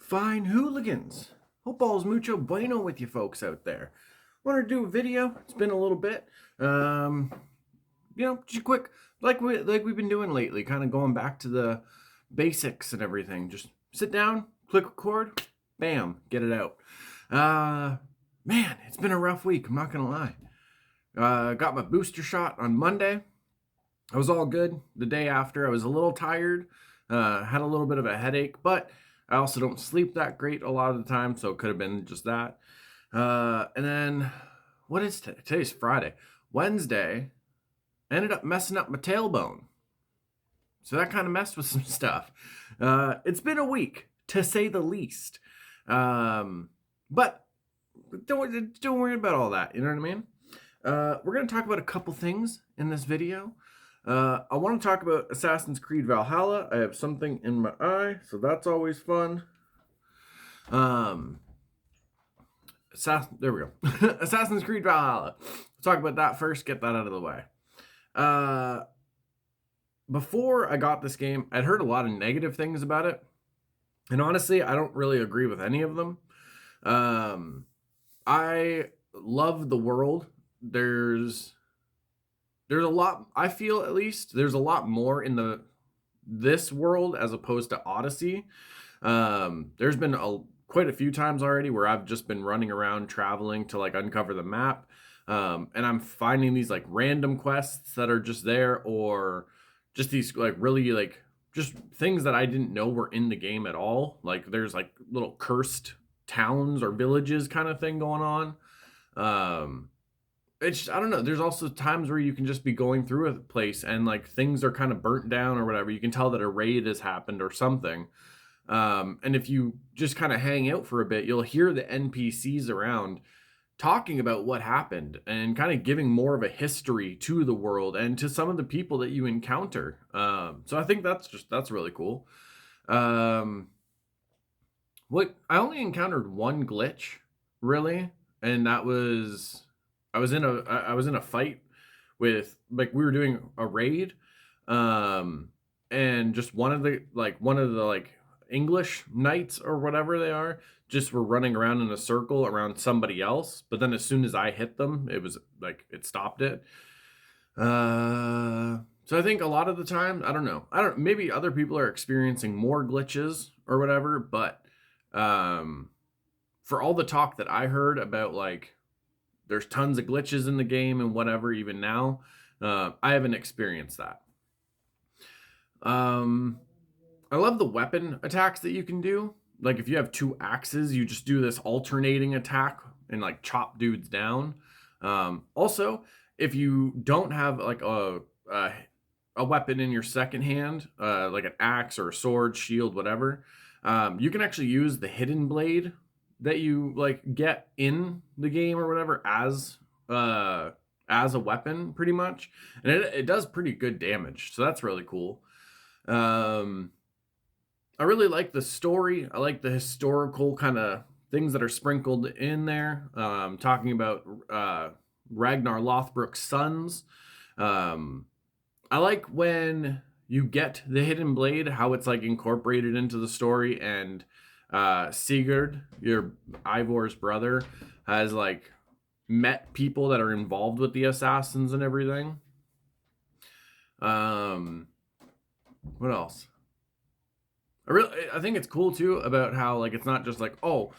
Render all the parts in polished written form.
fine hooligans. Hope all's mucho bueno with you folks out there. Wanted to do a video. It's been a little bit. Just quick, like we've been doing lately, kind of going back to the basics and everything. Just sit down, click record, bam, get it out. Man, it's been a rough week. I'm not gonna lie. Got my booster shot on Monday. I was all good. The day after, I was a little tired. Had a little bit of a headache, but I also don't sleep that great a lot of the time, so it could have been just that. And then, what is today? Today's Friday. Wednesday, ended up messing up my tailbone. So that kind of messed with some stuff. It's been a week, to say the least. But don't worry about all that, you know what I mean? We're going to talk about a couple things in this video. I want to talk about Assassin's Creed Valhalla. I have something in my eye, so that's always fun. There we go. Assassin's Creed Valhalla. Let's talk about that first, get that out of the way. Before I got this game, I'd heard a lot of negative things about it. And honestly, I don't really agree with any of them. I love the world. There's a lot, I feel at least, there's a lot more in this world as opposed to Odyssey. There's been quite a few times already where I've just been running around traveling to like uncover the map. And I'm finding these like random quests that are just there, or just these like really like just things that I didn't know were in the game at all. Like there's like little cursed towns or villages kind of thing going on. It's, I don't know, there's also times where you can just be going through a place and like things are kind of burnt down or whatever. You can tell that a raid has happened or something. And if you just kind of hang out for a bit, you'll hear the NPCs around talking about what happened and kind of giving more of a history to the world and to some of the people that you encounter. So I think that's really cool. What I only encountered one glitch really, and that was I was in a fight with, like, we were doing a raid, and just one of the English knights or whatever they are just were running around in a circle around somebody else. But then as soon as I hit them, it was like it stopped it. So I think a lot of the time, I don't know, maybe other people are experiencing more glitches or whatever, but for all the talk that I heard about like there's tons of glitches in the game and whatever, even now, I haven't experienced that. I love the weapon attacks that you can do. Like if you have two axes, you just do this alternating attack and like chop dudes down. Also, if you don't have like a weapon in your second hand, like an axe or a sword, shield, whatever, you can actually use the hidden blade that you like get in the game or whatever as a weapon pretty much, and it does pretty good damage, so that's really cool. I really like the story. I like the historical kind of things that are sprinkled in there, talking about Ragnar Lothbrok's sons. I like when you get the hidden blade, how it's like incorporated into the story, and Sigurd, your Ivor's brother, has like met people that are involved with the assassins and everything. What else? I think it's cool too about how like it's not just like, oh,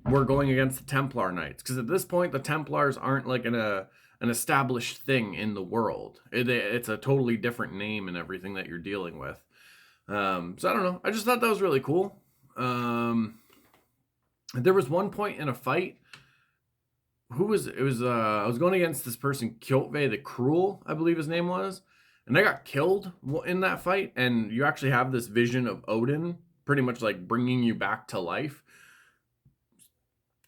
we're going against the Templar Knights, because at this point the Templars aren't like an established thing in the world. It's a totally different name and everything that you're dealing with. So I don't know. I just thought that was really cool. There was one point in a fight. I was going against this person, Kjotve the Cruel, I believe his name was. And I got killed in that fight. And you actually have this vision of Odin pretty much like bringing you back to life.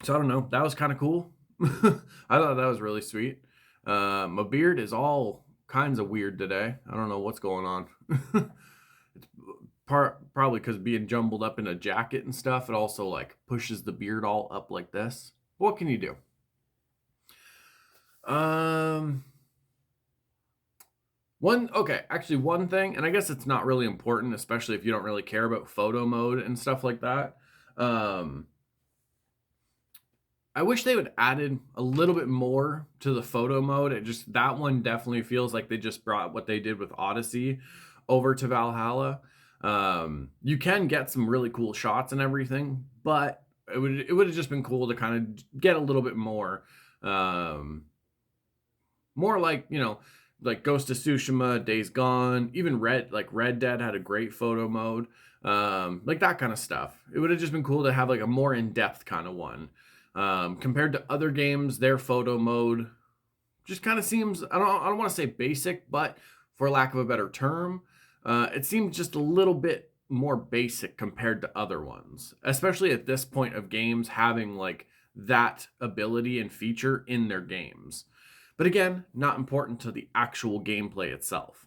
So I don't know. That was kind of cool. I thought that was really sweet. My beard is all kinds of weird today. I don't know what's going on. It's probably because being jumbled up in a jacket and stuff, it also like pushes the beard all up like this. What can you do? One thing, and I guess it's not really important, especially if you don't really care about photo mode and stuff like that. Um, I wish they would added a little bit more to the photo mode. It just that one definitely feels like they just brought what they did with Odyssey over to Valhalla. You can get some really cool shots and everything, but it would have just been cool to kind of get a little bit more, more like like Ghost of Tsushima, Days Gone, even Red Dead had a great photo mode, like that kind of stuff. It would have just been cool to have like a more in depth kind of one. Compared to other games, their photo mode just kind of seems, I don't want to say basic, but for lack of a better term, it seems just a little bit more basic compared to other ones, especially at this point of games having like that ability and feature in their games. But again, not important to the actual gameplay itself.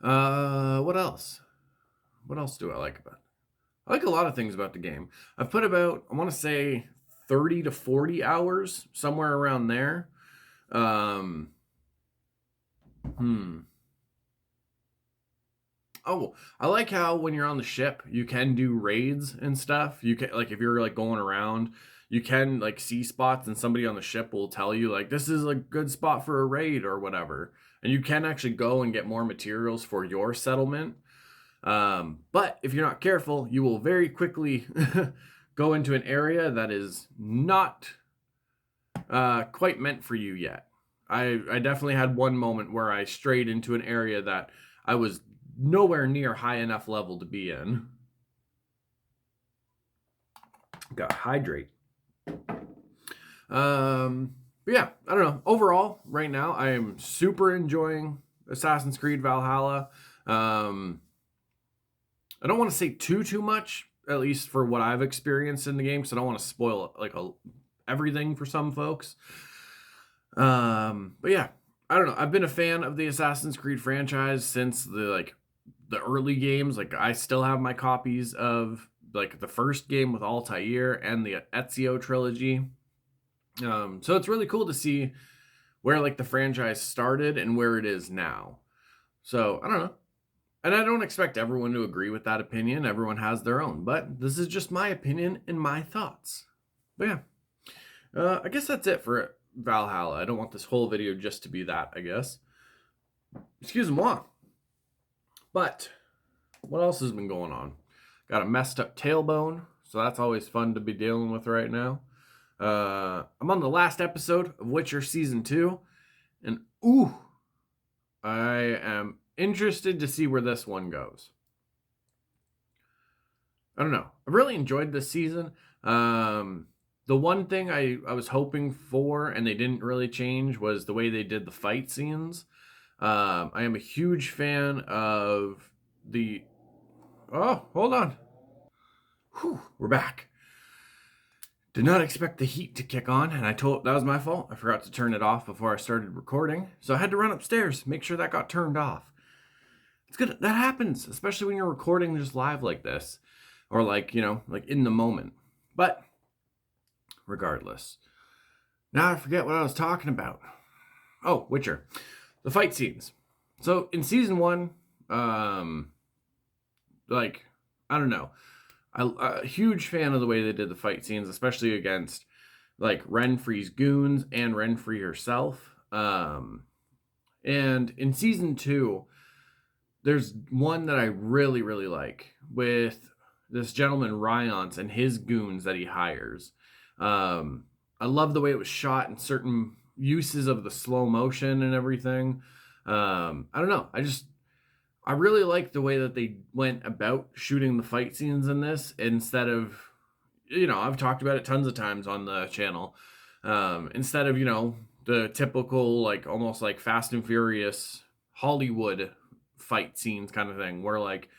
What else? What else do I like about it? I like a lot of things about the game. I've put about, I want to say 30 to 40 hours, somewhere around there. Um, hmm. Oh, I like how when you're on the ship, you can do raids and stuff. You can, like, if you're like going around, you can like see spots, and somebody on the ship will tell you like this is a good spot for a raid or whatever, and you can actually go and get more materials for your settlement. But if you're not careful, you will very quickly go into an area that is not quite meant for you yet. I definitely had one moment where I strayed into an area that I was nowhere near high enough level to be in. Got hydrate. But yeah, I don't know. Overall, right now, I am super enjoying Assassin's Creed Valhalla. I don't want to say too much, at least for what I've experienced in the game, because I don't want to spoil like everything for some folks. But yeah, I don't know. I've been a fan of the Assassin's Creed franchise since the early games. Like I still have my copies of like the first game with Altair and the Ezio trilogy. So it's really cool to see where like the franchise started and where it is now. So I don't know. And I don't expect everyone to agree with that opinion. Everyone has their own, but this is just my opinion and my thoughts. But yeah, I guess that's it for Valhalla. I don't want this whole video just to be that, I guess. Excuse moi. But what else has been going on? Got a messed up tailbone, so that's always fun to be dealing with right now. I'm on the last episode of Witcher Season 2, and ooh, I am interested to see where this one goes. I don't know. I've really enjoyed this season. The one thing I was hoping for, and they didn't really change, was the way they did the fight scenes. I am a huge fan of the... Oh, hold on. Whew, we're back. Did not expect the heat to kick on, and that was my fault. I forgot to turn it off before I started recording, so I had to run upstairs, make sure that got turned off. It's good. That happens, especially when you're recording just live like this, or like in the moment. But regardless, now I forget what I was talking about. Oh, Witcher, the fight scenes. So in season 1, like I don't know. I'm a huge fan of the way they did the fight scenes, especially against like Renfri's goons and Renfri herself. And in season 2, there's one that I really, really like with this gentleman Ryance and his goons that he hires. I love the way it was shot and certain uses of the slow motion and everything. I don't know. I really like the way that they went about shooting the fight scenes in this instead of, I've talked about it tons of times on the channel. Instead of, the typical, like almost like Fast and Furious Hollywood fight scenes kind of thing where like,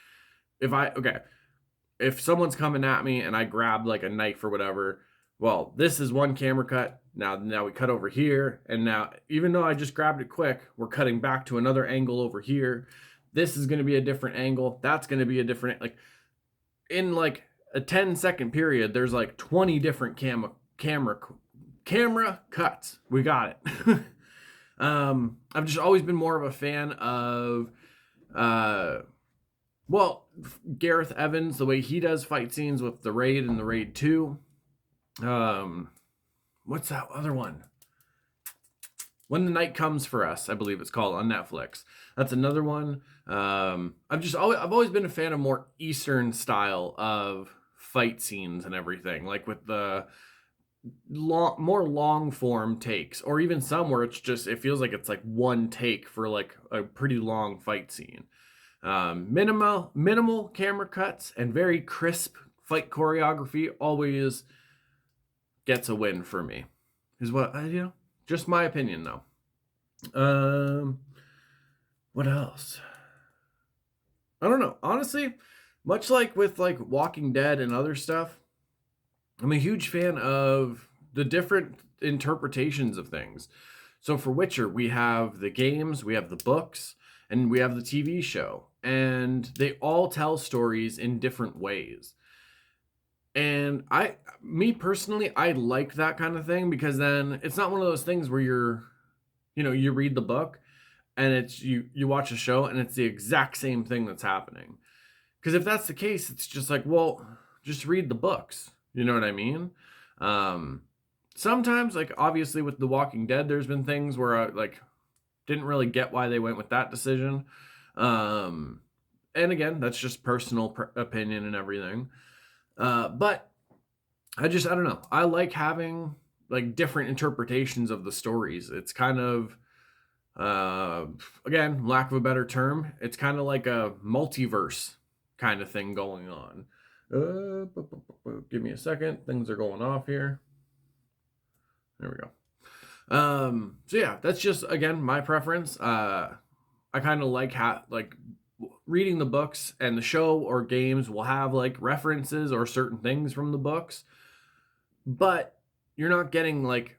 if someone's coming at me and I grab like a knife or whatever, well, this is one camera cut. Now we cut over here. And now, even though I just grabbed it quick, we're cutting back to another angle over here. This is going to be a different angle. That's going to be a different, like in like a 10-second period, there's like 20 different camera cuts. We got it. I've just always been more of a fan of Well, Gareth Evans, the way he does fight scenes with the Raid and the Raid 2. What's that other one? When the Night Comes for Us, I believe it's called, on Netflix. That's another one. I've always been a fan of more Eastern style of fight scenes and everything, like with the more long form takes, or even some where it feels like it's like one take for like a pretty long fight scene. Minimal camera cuts and very crisp fight choreography always gets a win for me. Is what just my opinion though. What else? I don't know. Honestly, much like with like Walking Dead and other stuff, I'm a huge fan of the different interpretations of things. So for Witcher, we have the games, we have the books, and we have the TV show. And they all tell stories in different ways. And me personally, I like that kind of thing, because then it's not one of those things where you read the book and it's you watch a show and it's the exact same thing that's happening. Because if that's the case, it's just like, well, just read the books. You know what I mean? Sometimes, like obviously with The Walking Dead, there's been things where I like didn't really get why they went with that decision. And again, that's just personal opinion and everything. But I don't know. I like having like different interpretations of the stories. It's kind of, again, lack of a better term, it's kind of like a multiverse kind of thing going on. Give me a second. Things are going off here. There we go. So yeah, that's just again my preference. I kind of like reading the books, and the show or games will have like references or certain things from the books, but you're not getting like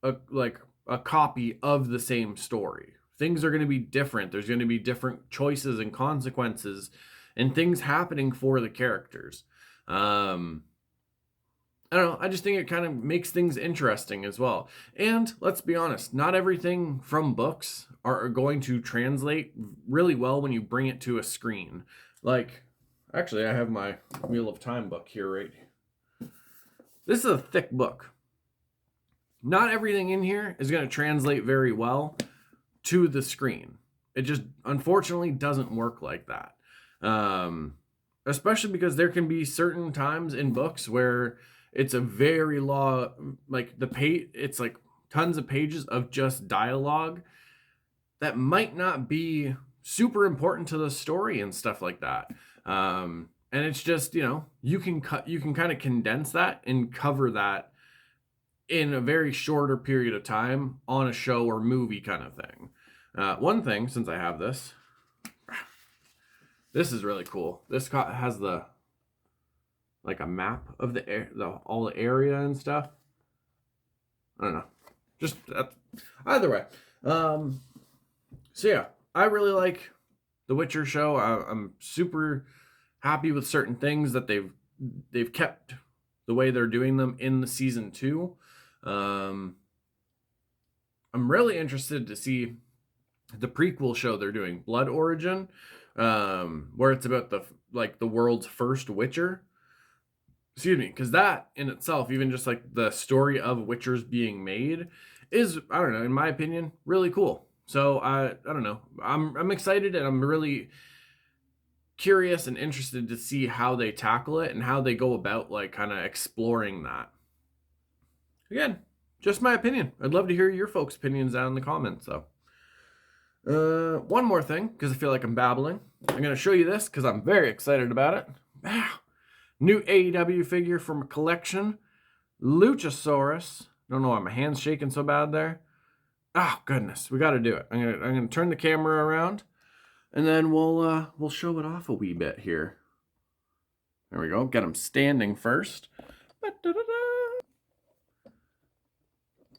a copy of the same story. Things are going to be different. There's going to be different choices and consequences and things happening for the characters. I don't know. I just think it kind of makes things interesting as well. And let's be honest, not everything from books are going to translate really well when you bring it to a screen. Like, actually, I have my Wheel of Time book here, right? This is a thick book. Not everything in here is going to translate very well to the screen. It just, unfortunately, doesn't work like that. Especially because there can be certain times in books where it's a very long, like it's like tons of pages of just dialogue that might not be super important to the story and stuff like that. And it's just, you can kind of condense that and cover that in a very shorter period of time on a show or movie kind of thing. One thing, since I have this is really cool. This has like a map of all the area and stuff. I don't know. Just either way. So yeah, I really like the Witcher show. I'm super happy with certain things that they've kept the way they're doing them in the season 2. I'm really interested to see the prequel show they're doing, Blood Origin, where it's about the world's first Witcher. Excuse me, because that in itself, even just like the story of Witchers being made, is, I don't know, in my opinion, really cool. So I don't know, I'm excited, and I'm really curious and interested to see how they tackle it and how they go about like kind of exploring that. Again, just my opinion. I'd love to hear your folks' opinions down in the comments though. One more thing, because I feel like I'm babbling. I'm going to show you this because I'm very excited about it. New AEW figure from a collection, Maluchasaurus. Don't know why my hand's shaking so bad there. Oh goodness, we got to do it. I'm gonna turn the camera around, and then we'll show it off a wee bit here. There we go. Get him standing first.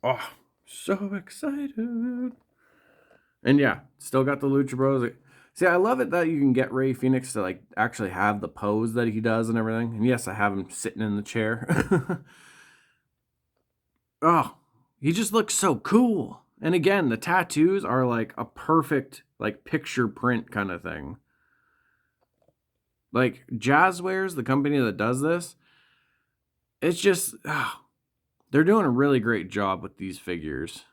Oh, so excited! And yeah, still got the Lucha Bros. See, I love it that you can get Rey Fenix to like actually have the pose that he does and everything. And yes, I have him sitting in the chair. Oh, he just looks so cool. And again, the tattoos are like a perfect like picture print kind of thing. Like Jazzwares, the company that does this, it's just, they're doing a really great job with these figures.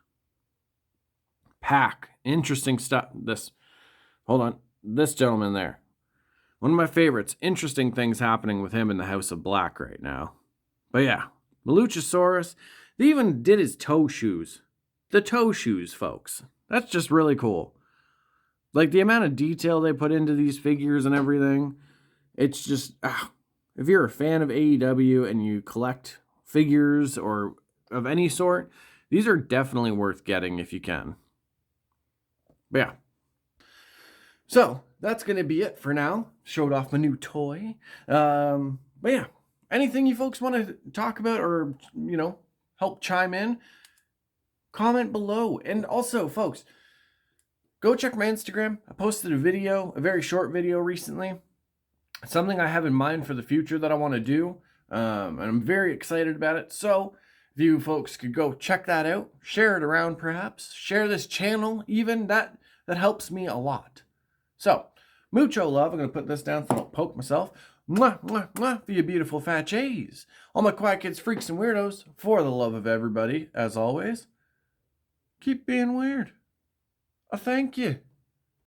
Pack, interesting stuff. Hold on, this gentleman there. One of my favorites. Interesting things happening with him in the House of Black right now. But yeah, Maluchasaurus. They even did his toe shoes. The toe shoes, folks. That's just really cool. Like the amount of detail they put into these figures and everything. It's just, if you're a fan of AEW and you collect figures or of any sort, these are definitely worth getting if you can. But yeah. So that's going to be it for now. Showed off my new toy. But yeah, anything you folks want to talk about or, help chime in, comment below. And also, folks, go check my Instagram. I posted a very short video recently. Something I have in mind for the future that I want to do. And I'm very excited about it. So if you folks could go check that out, share it around perhaps, share this channel even, that helps me a lot. So, mucho love. I'm going to put this down so I don't poke myself. Mwah, mwah, mwah for you beautiful fat J's. All my quiet kids, freaks, and weirdos, for the love of everybody, as always, keep being weird. Thank you.